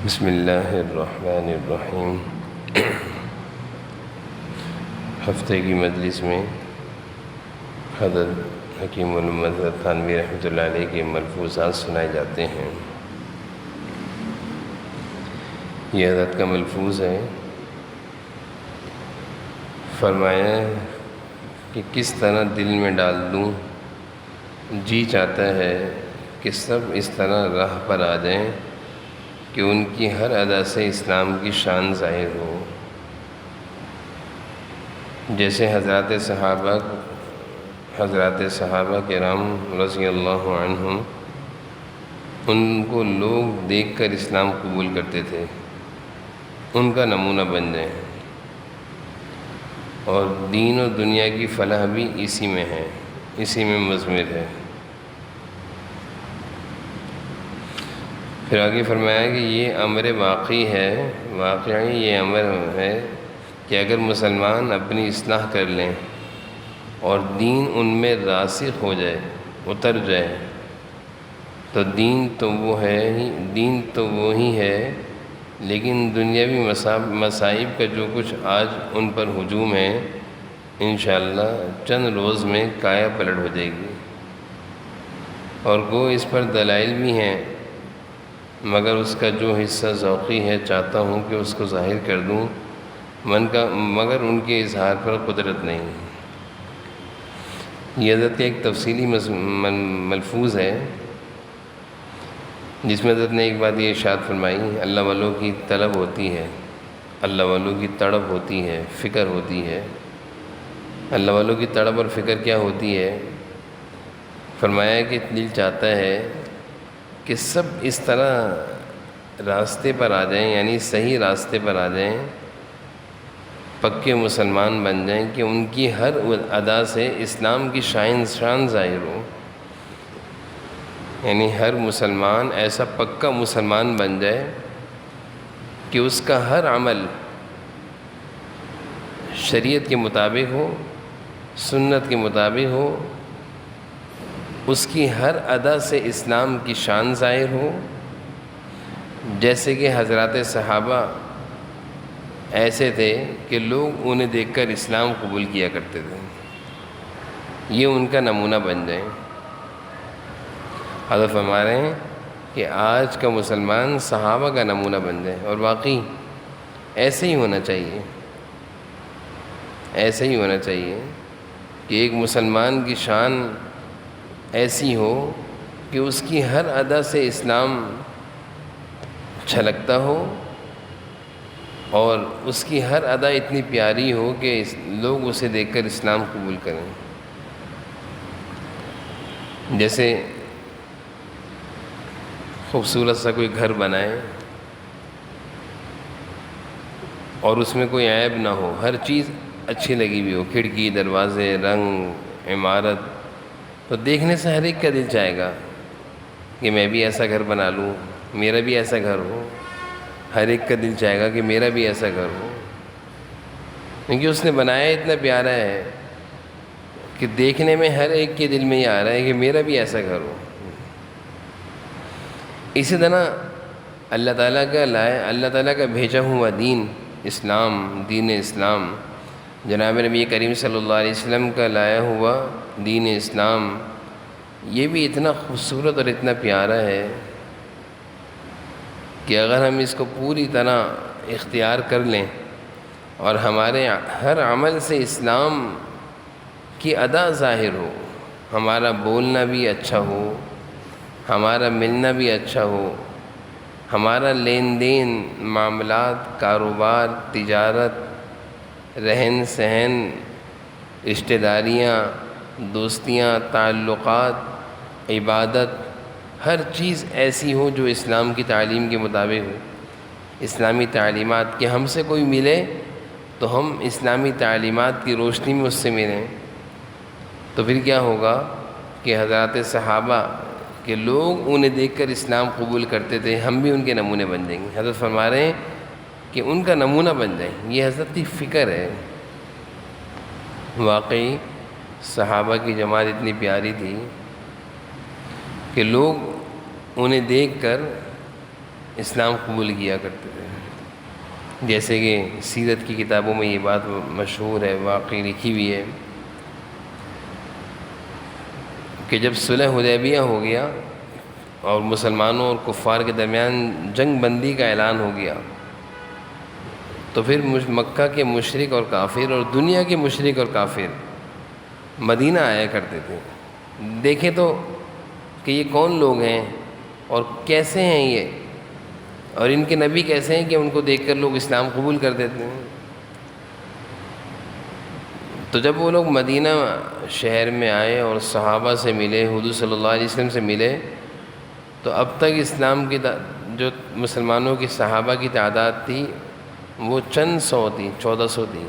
بسم اللہ الرحمن الرحیم۔ ہفتے کی مجلس میں حضرت حکیم الامت حضرت تھانوی رحمۃ اللہ علیہ کے ملفوظات سنائے جاتے ہیں۔ یہ حضرت کا ملفوظ ہے، فرمایا کہ کس طرح دل میں ڈال دوں، جی چاہتا ہے کہ سب اس طرح راہ پر آ جائیں کہ ان کی ہر ادا سے اسلام کی شان ظاہر ہو۔ جیسے حضرات صحابہ کرام رضی اللہ عنہم، ان کو لوگ دیکھ کر اسلام قبول کرتے تھے، ان کا نمونہ بن جائیں، اور دین و دنیا کی فلاح بھی اسی میں ہے، اسی میں مضمر ہے۔ پھر آگے فرمایا کہ یہ امر واقعی ہے، واقعی یہ امر ہے کہ اگر مسلمان اپنی اصلاح کر لیں اور دین ان میں راسخ ہو جائے، اتر جائے، تو دین تو وہی ہے، لیکن دنیاوی مصائب کا جو کچھ آج ان پر ہجوم ہے، انشاءاللہ چند روز میں کایا پلٹ ہو جائے گی۔ اور گو اس پر دلائل بھی ہیں، مگر اس کا جو حصہ ذوقی ہے چاہتا ہوں کہ اس کو ظاہر کر دوں، مگر ان کے اظہار پر قدرت نہیں۔ یہ حضرت کا ایک تفصیلی ملفوظ ہے، جس میں حضرت نے ایک بات یہ ارشاد فرمائی، اللہ والوں کی طلب ہوتی ہے، اللہ والوں کی تڑپ ہوتی ہے، فکر ہوتی ہے۔ اللہ والوں کی تڑپ اور فکر کیا ہوتی ہے؟ فرمایا کہ دل چاہتا ہے کہ سب اس طرح راستے پر آ جائیں، یعنی صحیح راستے پر آ جائیں، پکے مسلمان بن جائیں کہ ان کی ہر ادا سے اسلام کی شان ظاہر ہو، یعنی ہر مسلمان ایسا پکا مسلمان بن جائے کہ اس کا ہر عمل شریعت کے مطابق ہو، سنت کے مطابق ہو، اس کی ہر ادا سے اسلام کی شان ظاہر ہو۔ جیسے کہ حضرات صحابہ ایسے تھے کہ لوگ انہیں دیکھ کر اسلام قبول کیا کرتے تھے، یہ ان کا نمونہ بن جائیں۔ حضرت فرما رہے ہیں کہ آج کا مسلمان صحابہ کا نمونہ بن جائے، اور واقعی ایسے ہی ہونا چاہیے، ایسے ہی ہونا چاہیے کہ ایک مسلمان کی شان ایسی ہو کہ اس کی ہر ادا سے اسلام چھلکتا ہو، اور اس کی ہر ادا اتنی پیاری ہو کہ لوگ اسے دیکھ کر اسلام قبول کریں۔ جیسے خوبصورت سا کوئی گھر بنائے اور اس میں کوئی عیب نہ ہو، ہر چیز اچھی لگی ہوئی ہو، کھڑکی، دروازے، رنگ، عمارت، تو دیکھنے سے ہر ایک کا دل چاہے گا کہ میں بھی ایسا گھر بنا لوں، میرا بھی ایسا گھر ہو۔ ہر ایک کا دل چاہے گا کہ میرا بھی ایسا گھر ہو، کیونکہ اس نے بنایا اتنا پیارا ہے کہ دیکھنے میں ہر ایک کے دل میں یہ آ رہا ہے کہ میرا بھی ایسا گھر ہو۔ اسی طرح اللہ تعالیٰ کا بھیجا ہوا دین اسلام، جناب نبی کریم صلی اللہ علیہ وسلم کا لایا ہوا دین اسلام، یہ بھی اتنا خوبصورت اور اتنا پیارا ہے کہ اگر ہم اس کو پوری طرح اختیار کر لیں اور ہمارے ہر عمل سے اسلام کی ادا ظاہر ہو، ہمارا بولنا بھی اچھا ہو، ہمارا ملنا بھی اچھا ہو، ہمارا لین دین، معاملات، کاروبار، تجارت، رہن سہن، رشتہ داریاں، دوستیاں، تعلقات، عبادت، ہر چیز ایسی ہو جو اسلام کی تعلیم کے مطابق ہو، اسلامی تعلیمات کہ ہم سے کوئی ملے تو ہم اسلامی تعلیمات کی روشنی میں اس سے ملیں، تو پھر کیا ہوگا کہ حضرات صحابہ کہ لوگ انہیں دیکھ کر اسلام قبول کرتے تھے، ہم بھی ان کے نمونے بن جائیں گے۔ حضرت فرما رہے ہیں کہ ان کا نمونہ بن جائیں، یہ حضرت کی فکر ہے۔ واقعی صحابہ کی جماعت اتنی پیاری تھی کہ لوگ انہیں دیکھ کر اسلام قبول کیا کرتے تھے. جیسے کہ سیرت کی کتابوں میں یہ بات مشہور ہے، واقعی لکھی ہوئی ہے کہ جب صلح حدیبیہ ہو گیا اور مسلمانوں اور کفار کے درمیان جنگ بندی کا اعلان ہو گیا، تو پھر مکہ کے مشرک اور کافر اور دنیا کے مشرک اور کافر مدینہ آیا کرتے تھے. دیکھیں تو کہ یہ کون لوگ ہیں اور کیسے ہیں یہ، اور ان کے نبی کیسے ہیں کہ ان کو دیکھ کر لوگ اسلام قبول کر دیتے ہیں. تو جب وہ لوگ مدینہ شہر میں آئے اور صحابہ سے ملے، حضور صلی اللہ علیہ وسلم سے ملے، تو اب تک اسلام کی جو مسلمانوں کی صحابہ کی تعداد تھی وہ چند سو تھی، 1400 تھی.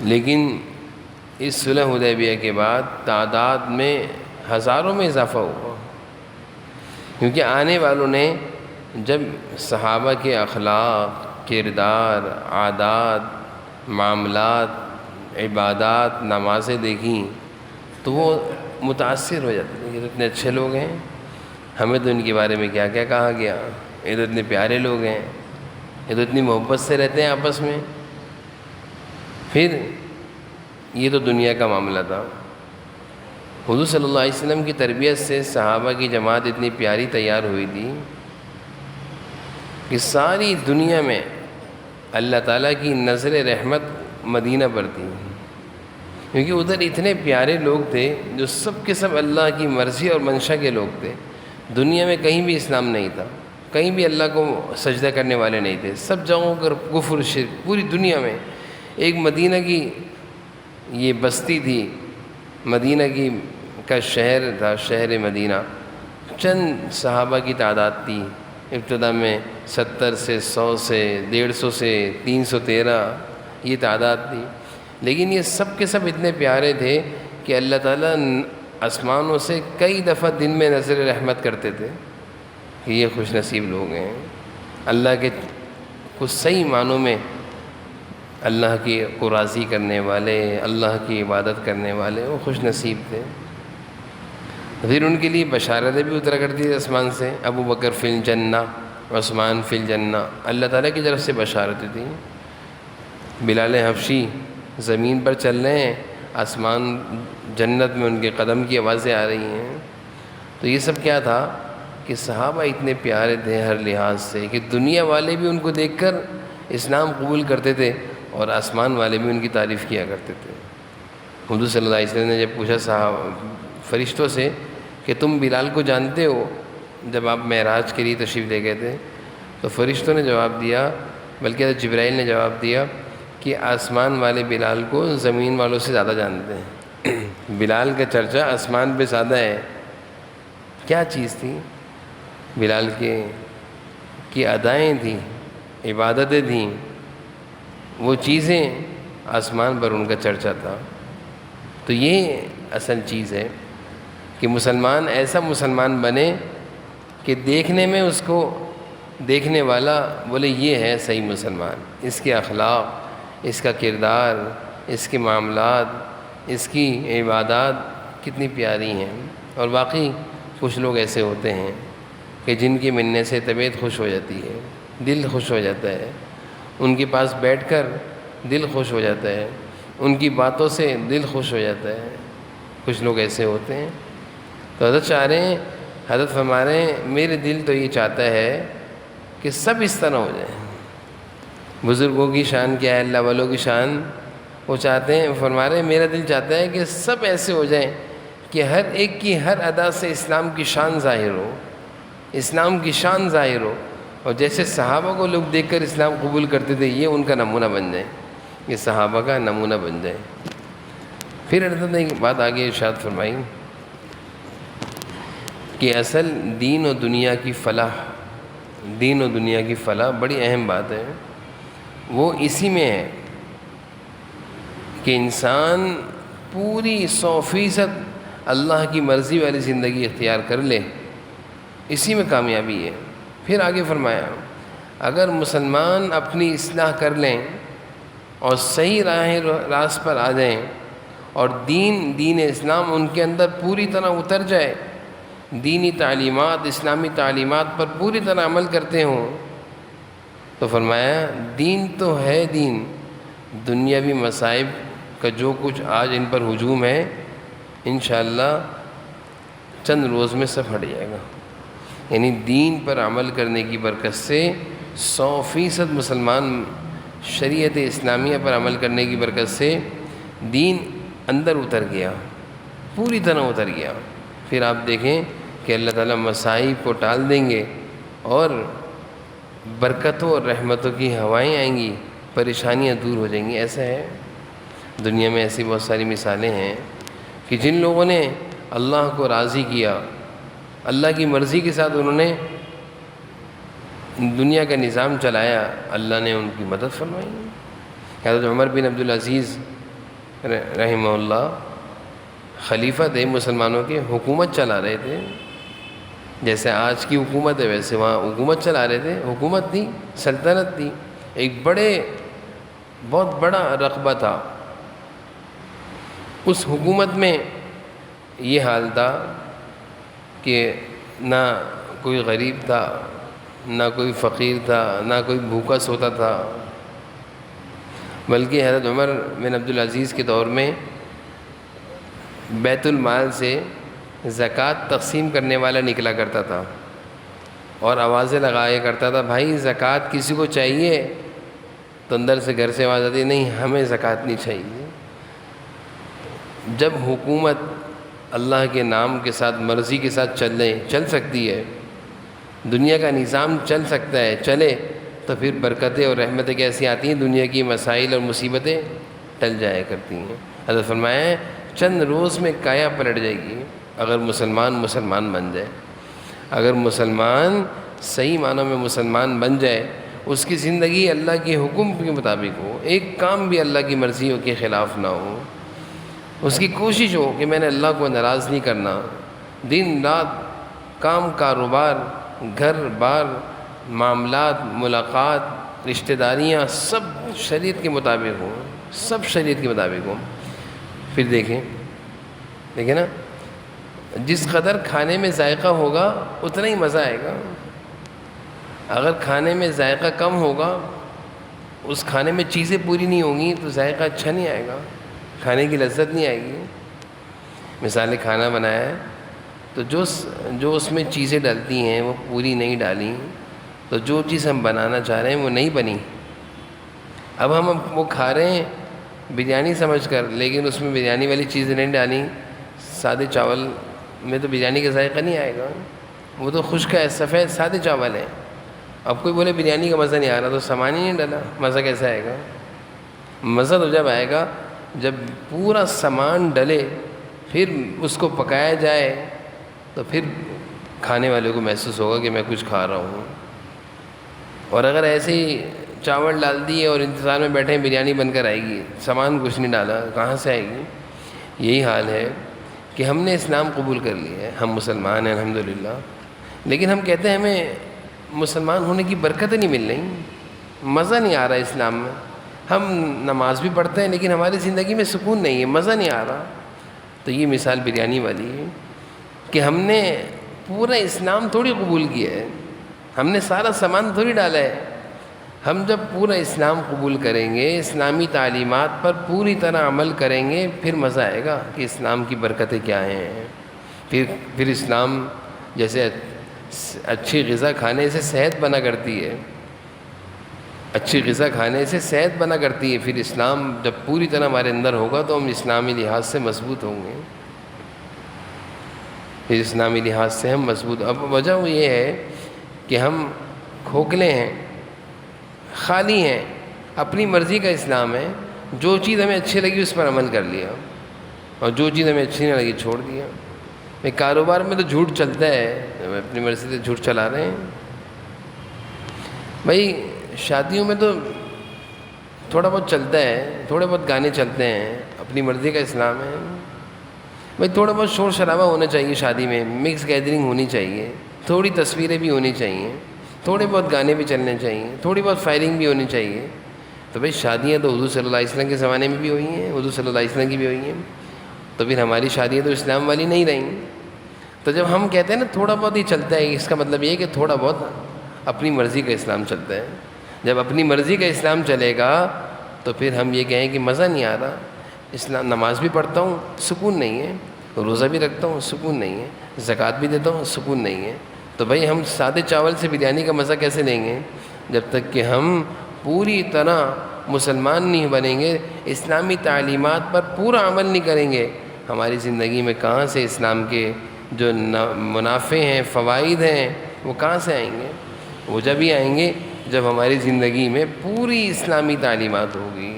لیکن اس صلح حدیبیہ کے بعد تعداد میں ہزاروں میں اضافہ ہوا، کیونکہ آنے والوں نے جب صحابہ کے اخلاق، کردار، عادات، معاملات، عبادات، نمازیں دیکھیں تو وہ متاثر ہو جاتے ہیں. یہ تو اتنے اچھے لوگ ہیں، ہمیں تو ان کے بارے میں کیا کیا کہا گیا، یہ تو اتنے پیارے لوگ ہیں، یہ تو اتنی محبت سے رہتے ہیں آپس میں. پھر یہ تو دنیا کا معاملہ تھا. حضور صلی اللہ علیہ وسلم کی تربیت سے صحابہ کی جماعت اتنی پیاری تیار ہوئی تھی کہ ساری دنیا میں اللہ تعالیٰ کی نظر رحمت مدینہ پر تھی، کیونکہ ادھر اتنے پیارے لوگ تھے جو سب کے سب اللہ کی مرضی اور منشا کے لوگ تھے. دنیا میں کہیں بھی اسلام نہیں تھا، کہیں بھی اللہ کو سجدہ کرنے والے نہیں تھے، سب جگہوں پر کفر شرک پوری دنیا میں. ایک مدینہ کی یہ بستی تھی، مدینہ کا شہر تھا، شہر مدینہ. چند صحابہ کی تعداد تھی، ابتدا میں 70 سے 100 سے 150 سے 313 یہ تعداد تھی. لیکن یہ سب کے سب اتنے پیارے تھے کہ اللہ تعالیٰ آسمانوں سے کئی دفعہ دن میں نظر رحمت کرتے تھے کہ یہ خوش نصیب لوگ ہیں، اللہ کے کچھ صحیح معنوں میں اللہ کی کو راضی کرنے والے، اللہ کی عبادت کرنے والے، وہ خوش نصیب تھے. پھر ان کے لیے بشارتیں بھی اترا کرتی تھی آسمان سے، ابو بکر فی الجنہ، عثمان فی الجنہ، اللہ تعالیٰ کی طرف سے بشارتیں تھیں. بلال حبشی زمین پر چل رہے ہیں، آسمان جنت میں ان کے قدم کی آوازیں آ رہی ہیں. تو یہ سب کیا تھا کہ صحابہ اتنے پیارے تھے ہر لحاظ سے کہ دنیا والے بھی ان کو دیکھ کر اسلام قبول کرتے تھے اور آسمان والے بھی ان کی تعریف کیا کرتے تھے. حضور صلی اللہ علیہ وسلم نے جب پوچھا فرشتوں سے کہ تم بلال کو جانتے ہو، جب آپ معراج کے لیے تشریف لے گئے تھے، تو فرشتوں نے جواب دیا، بلکہ جبرائیل نے جواب دیا کہ آسمان والے بلال کو زمین والوں سے زیادہ جانتے ہیں. بلال کا چرچا آسمان پہ زیادہ ہے. کیا چیز تھی؟ بلال کی ادائیں تھیں، عبادتیں تھیں، وہ چیزیں آسمان پر ان کا چرچا تھا. تو یہ اصل چیز ہے کہ مسلمان ایسا مسلمان بنے کہ دیکھنے میں اس کو دیکھنے والا بولے یہ ہے صحیح مسلمان، اس کے اخلاق، اس کا کردار، اس کے معاملات، اس کی عبادات کتنی پیاری ہیں. اور باقی کچھ لوگ ایسے ہوتے ہیں کہ جن کے ملنے سے طبیعت خوش ہو جاتی ہے، دل خوش ہو جاتا ہے، ان کے پاس بیٹھ کر دل خوش ہو جاتا ہے، ان کی باتوں سے دل خوش ہو جاتا ہے. کچھ لوگ ایسے ہوتے ہیں. تو حضرت چاہ رہے ہیں، حضرت فرما رہے ہیں میرے دل تو یہ چاہتا ہے کہ سب اس طرح ہو جائیں. بزرگوں کی شان کیا ہے، اللہ والوں کی شان، وہ چاہتے ہیں، فرما رہے ہیں میرا دل چاہتا ہے کہ سب ایسے ہو جائیں کہ ہر ایک کی ہر ادا سے اسلام کی شان ظاہر ہو، اسلام کی شان ظاہر ہو. اور جیسے صحابہ کو لوگ دیکھ کر اسلام قبول کرتے تھے، یہ ان کا نمونہ بن جائے، یہ صحابہ کا نمونہ بن جائے. پھر حضرت نے ایک بات آگے ارشاد فرمائی کہ اصل دین و دنیا کی فلاح، دین و دنیا کی فلاح بڑی اہم بات ہے. وہ اسی میں ہے کہ انسان پوری 100% اللہ کی مرضی والی زندگی اختیار کر لے، اسی میں کامیابی ہے. پھر آگے فرمایا اگر مسلمان اپنی اصلاح کر لیں اور صحیح راست پر آ جائیں اور دین اسلام ان کے اندر پوری طرح اتر جائے، دینی تعلیمات، اسلامی تعلیمات پر پوری طرح عمل کرتے ہوں، تو فرمایا دین تو ہے دین، دنیاوی مصائب کا جو کچھ آج ان پر ہجوم ہے انشاءاللہ چند روز میں سب ہٹ جائے گا۔ یعنی دین پر عمل کرنے کی برکت سے 100% مسلمان شریعت اسلامیہ پر عمل کرنے کی برکت سے دین اندر اتر گیا، پوری طرح اتر گیا۔ پھر آپ دیکھیں کہ اللہ تعالیٰ مصائب کو ٹال دیں گے اور برکتوں اور رحمتوں کی ہوائیں آئیں گی، پریشانیاں دور ہو جائیں گی۔ ایسا ہے دنیا میں، ایسی بہت ساری مثالیں ہیں کہ جن لوگوں نے اللہ کو راضی کیا، اللہ کی مرضی کے ساتھ انہوں نے دنیا کا نظام چلایا، اللہ نے ان کی مدد فرمائی۔ حضرت عمر بن عبدالعزیز رحمہ اللہ خلیفہ تھے مسلمانوں کے، حکومت چلا رہے تھے، جیسے آج کی حکومت ہے ویسے وہاں حکومت چلا رہے تھے۔ حکومت تھی، سلطنت تھی، ایک بہت بڑا رقبہ تھا۔ اس حکومت میں یہ حال تھا کہ نہ کوئی غریب تھا، نہ کوئی فقیر تھا، نہ کوئی بھوکا سوتا تھا، بلکہ حضرت عمر بن عبدالعزیز کے دور میں بیت المال سے زکوٰۃ تقسیم کرنے والا نکلا کرتا تھا اور آوازیں لگایا کرتا تھا، بھائی زکوٰۃ کسی کو چاہیے؟ تو اندر سے گھر سے آواز آتی، نہیں ہمیں زکوٰۃ نہیں چاہیے۔ جب حکومت اللہ کے نام کے ساتھ، مرضی کے ساتھ چل سکتی ہے، دنیا کا نظام چل سکتا ہے، چلے، تو پھر برکتیں اور رحمتیں کیسی آتی ہیں؟ دنیا کی مسائل اور مصیبتیں ٹل جایا کرتی ہیں۔ حضرت فرمایا ہے چند روز میں کایا پلٹ جائے گی اگر مسلمان بن جائے۔ اگر مسلمان صحیح معنوں میں مسلمان بن جائے، اس کی زندگی اللہ کے حکم کے مطابق ہو، ایک کام بھی اللہ کی مرضیوں کے خلاف نہ ہو، اس کی کوشش ہو کہ میں نے اللہ کو ناراض نہیں کرنا، دن رات کام کاروبار، گھر بار، معاملات، ملاقات، رشتہ داریاں سب شریعت کے مطابق ہوں، سب شریعت کے مطابق ہوں۔ پھر دیکھیں نا، جس قدر کھانے میں ذائقہ ہوگا اتنا ہی مزہ آئے گا۔ اگر کھانے میں ذائقہ کم ہوگا، اس کھانے میں چیزیں پوری نہیں ہوں گی، تو ذائقہ اچھا نہیں آئے گا، کھانے کی لذت نہیں آئے گی۔ مثال کھانا بنایا ہے تو جو اس میں چیزیں ڈلتی ہیں وہ پوری نہیں ڈالیں، تو جو چیز ہم بنانا چاہ رہے ہیں وہ نہیں بنی۔ اب ہم وہ کھا رہے ہیں بریانی سمجھ کر، لیکن اس میں بریانی والی چیزیں نہیں ڈالیں، سادے چاول میں تو بریانی کا ذائقہ نہیں آئے گا، وہ تو خشک ہے، سفید سادے چاول ہیں۔ اب کوئی بولے بریانی کا مزہ نہیں آ رہا، تو سامان ہی نہیں ڈالا، مزہ کیسے آئے گا؟ مزہ تو جب آئے گا جب پورا سامان ڈلے، پھر اس کو پکایا جائے، تو پھر کھانے والے کو محسوس ہوگا کہ میں کچھ کھا رہا ہوں۔ اور اگر ایسے ہی چاول ڈال دیے اور انتظار میں بیٹھے ہیں بریانی بن کر آئے گی، سامان کچھ نہیں ڈالا، کہاں سے آئے گی؟ یہی حال ہے کہ ہم نے اسلام قبول کر لیا ہے، ہم مسلمان ہیں الحمدللہ، لیکن ہم کہتے ہیں ہمیں مسلمان ہونے کی برکتیں نہیں مل رہی، مزہ نہیں آ رہا اسلام میں، ہم نماز بھی پڑھتے ہیں لیکن ہماری زندگی میں سکون نہیں ہے، مزہ نہیں آ رہا۔ تو یہ مثال بریانی والی ہے کہ ہم نے پورا اسلام تھوڑی قبول کیا ہے، ہم نے سارا سامان تھوڑی ڈالا ہے۔ ہم جب پورا اسلام قبول کریں گے، اسلامی تعلیمات پر پوری طرح عمل کریں گے، پھر مزہ آئے گا کہ اسلام کی برکتیں کیا ہیں۔ پھر اسلام جیسے اچھی غذا کھانے سے صحت بنا کرتی ہے، اچھی غذا کھانے سے صحت بنا کرتی ہے، پھر اسلام جب پوری طرح ہمارے اندر ہوگا تو ہم اسلامی لحاظ سے مضبوط ہوں گے، پھر اسلامی لحاظ سے ہم مضبوط۔ اب وجہ یہ ہے کہ ہم کھوکھلے ہیں، خالی ہیں، اپنی مرضی کا اسلام ہے، جو چیز ہمیں اچھی لگی اس پر عمل کر لیا اور جو چیز ہمیں اچھی نہیں لگی چھوڑ دیا۔ کاروبار میں تو جھوٹ چلتا ہے، اپنی مرضی سے جھوٹ چلا رہے ہیں۔ بھائی شادیوں میں تو تھوڑا بہت چلتا ہے، تھوڑے بہت گانے چلتے ہیں، اپنی مرضی کا اسلام ہے۔ بھائی تھوڑا بہت شور شرابہ ہونا چاہیے، شادی میں مکس گیدرنگ ہونی چاہیے، تھوڑی تصویریں بھی ہونی چاہیے، تھوڑے بہت گانے بھی چلنے چاہیے، تھوڑی بہت فائرنگ بھی ہونی چاہیے۔ تو بھائی شادیاں تو حضور صلی اللہ علیہ وسلم کے زمانے میں بھی ہوئی ہیں، حضور صلی اللہ علیہ وسلم کی بھی ہوئی ہیں، تو پھر ہماری شادیاں تو اسلام والی نہیں رہیں۔ تو جب ہم کہتے ہیں نا تھوڑا بہت ہی چلتا ہے، اس کا مطلب یہ ہے کہ تھوڑا بہت اپنی مرضی کا اسلام چلتا ہے۔ جب اپنی مرضی کا اسلام چلے گا تو پھر ہم یہ کہیں کہ مزہ نہیں آ رہا، اسلام نماز بھی پڑھتا ہوں سکون نہیں ہے، روزہ بھی رکھتا ہوں سکون نہیں ہے، زکوٰۃ بھی دیتا ہوں سکون نہیں ہے، تو بھائی ہم سادے چاول سے بریانی کا مزہ کیسے لیں گے جب تک کہ ہم پوری طرح مسلمان نہیں بنیں گے، اسلامی تعلیمات پر پورا عمل نہیں کریں گے۔ ہماری زندگی میں کہاں سے اسلام کے جو منافع ہیں، فوائد ہیں، وہ کہاں سے آئیں گے؟ وہ جب ہی آئیں گے جب ہماری زندگی میں پوری اسلامی تعلیمات ہوگی۔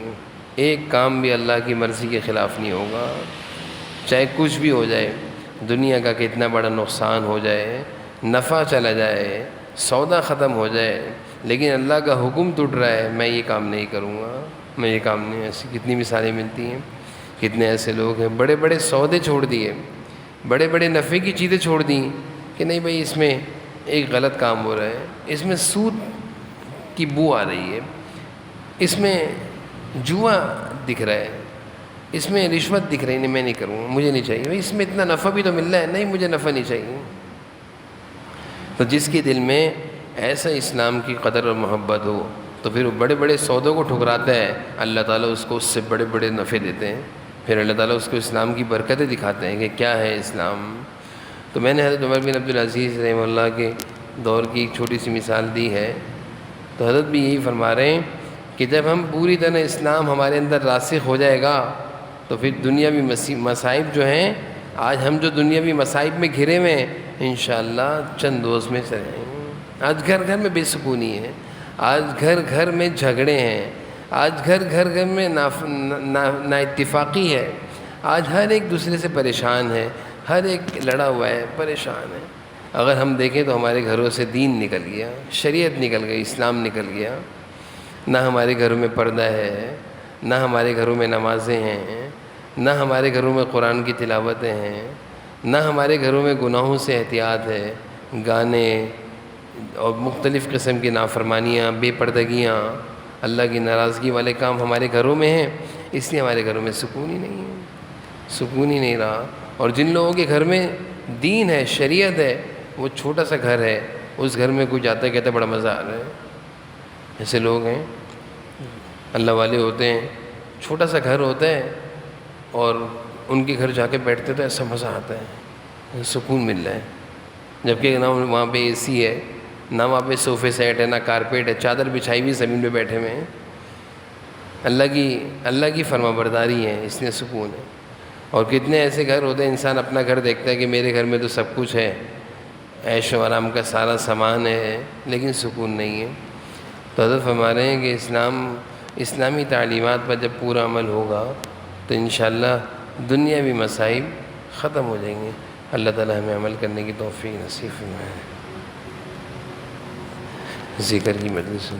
ایک کام بھی اللہ کی مرضی کے خلاف نہیں ہوگا، چاہے کچھ بھی ہو جائے، دنیا کا کتنا بڑا نقصان ہو جائے، نفع چلا جائے، سودا ختم ہو جائے، لیکن اللہ کا حکم ٹوٹ رہا ہے، میں یہ کام نہیں کروں گا، میں یہ کام نہیں۔ ایسی کتنی مثالیں ملتی ہیں، کتنے ایسے لوگ ہیں بڑے بڑے سودے چھوڑ دیے، بڑے بڑے نفع کی چیزیں چھوڑ دیں کہ نہیں بھائی اس میں ایک غلط کام ہو رہا ہے، اس میں سود کی بو آ رہی ہے، اس میں جوا دکھ رہا ہے، اس میں رشوت دکھ رہی ہے، نہیں میں نہیں کروں گا، مجھے نہیں چاہیے، بھائی اس میں اتنا نفع بھی تو مل رہا ہے، نہیں مجھے نفع نہیں چاہیے۔ تو جس کے دل میں ایسا اسلام کی قدر اور محبت ہو تو پھر وہ بڑے بڑے سودوں کو ٹھکراتا ہے، اللہ تعالیٰ اس کو اس سے بڑے بڑے نفع دیتے ہیں، پھر اللہ تعالیٰ اس کو اسلام کی برکتیں دکھاتے ہیں کہ کیا ہے اسلام۔ تو میں نے حضرت عمر بن عبدالعزیز رحمہ اللہ کے دور کی ایک چھوٹی سی مثال دی ہے، تو حضرت بھی یہی فرما رہے ہیں کہ جب ہم پوری طرح اسلام ہمارے اندر راسخ ہو جائے گا تو پھر دنیاوی مصائب جو ہیں، آج ہم جو دنیاوی مصائب میں گھرے ہوئے ہیں، انشاءاللہ چند روز میں چلے جائیں گے۔ آج گھر گھر میں بے سکونی ہے، آج گھر گھر میں جھگڑے ہیں، آج گھر گھر میں نا اتفاقی ہے، آج ہر ایک دوسرے سے پریشان ہے، ہر ایک لڑا ہوا ہے، پریشان ہے۔ اگر ہم دیکھیں تو ہمارے گھروں سے دین نکل گیا، شریعت نکل گئی، اسلام نکل گیا، نہ ہمارے گھروں میں پردہ ہے، نہ ہمارے گھروں میں نمازیں ہیں، نہ ہمارے گھروں میں قرآن کی تلاوتیں ہیں، نہ ہمارے گھروں میں گناہوں سے احتیاط ہے، گانے اور مختلف قسم کی نافرمانیاں، بے پردگیاں، اللہ کی ناراضگی والے کام ہمارے گھروں میں ہیں، اس لیے ہمارے گھروں میں سکون ہی نہیں ہے، سکون ہی نہیں رہا۔ اور جن لوگوں کے گھر میں دین ہے، شریعت ہے، وہ چھوٹا سا گھر ہے، اس گھر میں کوئی جاتا ہے کہتا ہے بڑا مزہ آ رہا ہے۔ ایسے لوگ ہیں، اللہ والے ہوتے ہیں، چھوٹا سا گھر ہوتا ہے اور ان کے گھر جا کے بیٹھتے تو ایسا مزہ آتا ہے، سکون مل رہا ہے، جبکہ نہ وہاں پہ اے سی ہے، نہ وہاں پہ صوفے سیٹ ہے، نہ کارپیٹ ہے، چادر بچھائی ہوئی زمین پہ بیٹھے ہوئے ہیں۔ اللہ کی فرما برداری ہے، اس لیے سکون ہے۔ اور کتنے ایسے گھر ہوتے ہیں، انسان اپنا گھر دیکھتا ہے کہ میرے گھر میں تو سب کچھ ہے، عیش و آرام کا سارا سامان ہے، لیکن سکون نہیں ہے۔ تو حضرت فرما رہے ہیں کہ اسلامی تعلیمات پر جب پورا عمل ہوگا تو انشاءاللہ دنیاوی مصائب ختم ہو جائیں گے۔ اللہ تعالی ہمیں عمل کرنے کی توفیق نصیب فرمائے۔ ذکر کی مجلس